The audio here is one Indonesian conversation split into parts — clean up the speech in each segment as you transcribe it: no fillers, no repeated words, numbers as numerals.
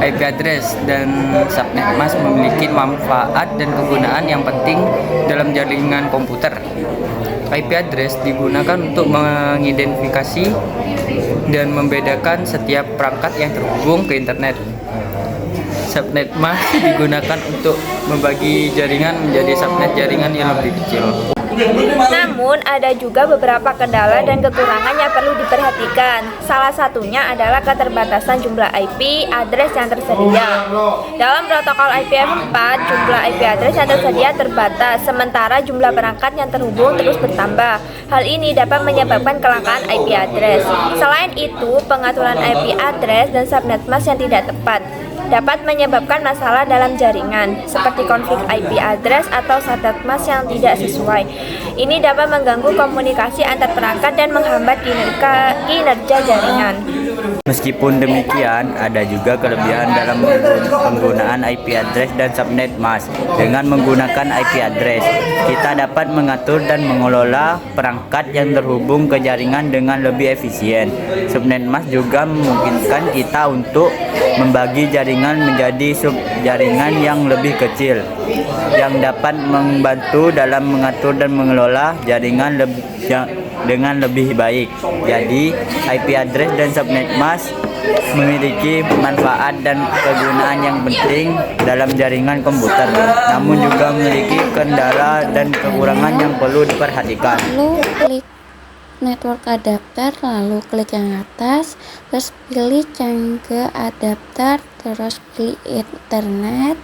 IP address dan subnet mask memiliki manfaat dan kegunaan yang penting dalam jaringan komputer. IP address digunakan untuk mengidentifikasi dan membedakan setiap perangkat yang terhubung ke internet. Subnet mask digunakan untuk membagi jaringan menjadi subnet jaringan yang lebih kecil. Namun, ada juga beberapa kendala dan kekurangan yang perlu diperhatikan. Salah satunya adalah keterbatasan jumlah IP address yang tersedia. Dalam protokol IPv4, jumlah IP address yang tersedia terbatas, sementara jumlah perangkat yang terhubung terus bertambah. Hal ini dapat menyebabkan kelangkaan IP address. Selain itu, pengaturan IP address dan subnet mask yang tidak tepat dapat menyebabkan masalah dalam jaringan, seperti konflik IP address atau subnet mask yang tidak sesuai. Ini dapat mengganggu komunikasi antar perangkat dan menghambat kinerja jaringan. Meskipun demikian, ada juga kelebihan dalam penggunaan IP address dan subnet mask. Dengan menggunakan IP address, kita dapat mengatur dan mengelola perangkat yang terhubung ke jaringan dengan lebih efisien. Subnet mask juga memungkinkan kita untuk membagi jaringan menjadi subjaringan yang lebih kecil, yang dapat membantu dalam mengatur dan mengelola jaringan dengan lebih baik. Jadi, IP address dan subnet mask memiliki manfaat dan kegunaan yang penting dalam jaringan komputer, namun juga memiliki kendala dan kekurangan yang perlu diperhatikan. Lalu klik network adapter, lalu klik yang atas, terus pilih cangkeh adapter, terus pilih internet,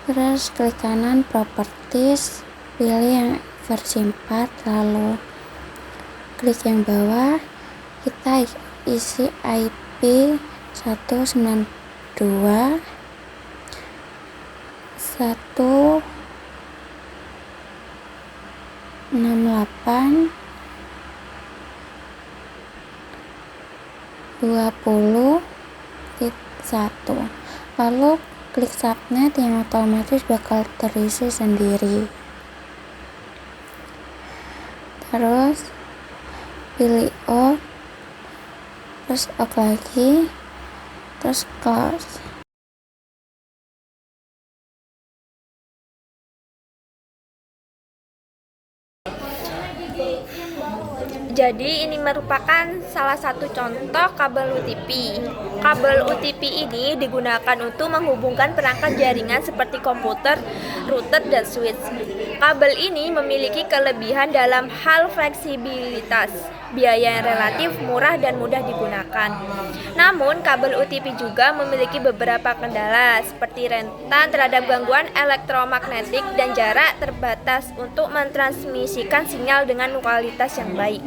terus klik kanan properties, pilih yang versi 4, lalu klik yang bawah, kita isi IP 192.168.1.1 lalu klik subnet yang otomatis bakal terisi sendiri. Terus pilih off, terus off lagi, terus close. Jadi ini merupakan salah satu contoh kabel UTP. Kabel UTP ini digunakan untuk menghubungkan perangkat jaringan seperti komputer, router, dan switch. Kabel ini memiliki kelebihan dalam hal fleksibilitas, biaya yang relatif murah dan mudah digunakan. Namun, kabel UTP juga memiliki beberapa kendala seperti rentan terhadap gangguan elektromagnetik dan jarak terbatas untuk mentransmisikan sinyal dengan kualitas yang baik.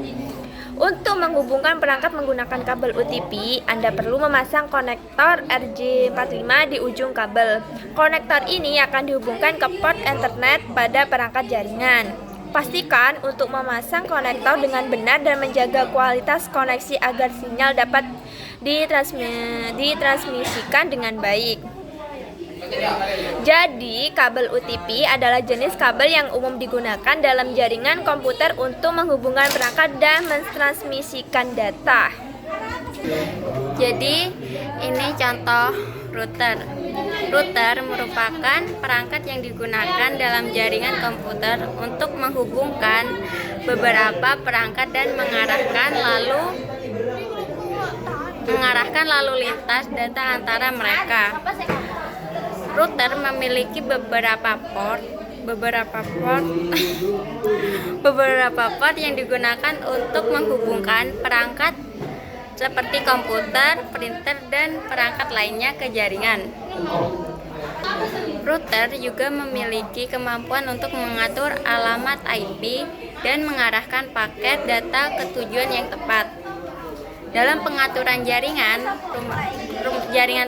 Untuk menghubungkan perangkat menggunakan kabel UTP, Anda perlu memasang konektor RJ45 di ujung kabel. Konektor ini akan dihubungkan ke port internet pada perangkat jaringan. Pastikan untuk memasang konektor dengan benar dan menjaga kualitas koneksi agar sinyal dapat ditransmisikan dengan baik. Jadi, kabel UTP adalah jenis kabel yang umum digunakan dalam jaringan komputer untuk menghubungkan perangkat dan mentransmisikan data. Jadi, ini contoh router. Router merupakan perangkat yang digunakan dalam jaringan komputer untuk menghubungkan beberapa perangkat dan mengarahkan lalu lintas data antara mereka. Router memiliki beberapa port yang digunakan untuk menghubungkan perangkat seperti komputer, printer, dan perangkat lainnya ke jaringan. Router juga memiliki kemampuan untuk mengatur alamat IP dan mengarahkan paket data ke tujuan yang tepat. Dalam pengaturan jaringan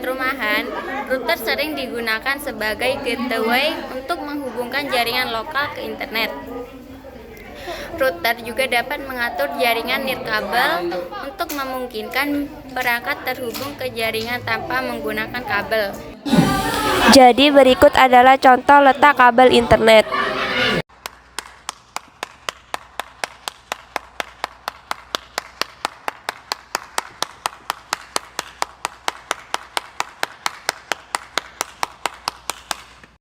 rumahan, router sering digunakan sebagai gateway untuk menghubungkan jaringan lokal ke internet. Router juga dapat mengatur jaringan nirkabel untuk memungkinkan perangkat terhubung ke jaringan tanpa menggunakan kabel. Jadi berikut adalah contoh letak kabel internet.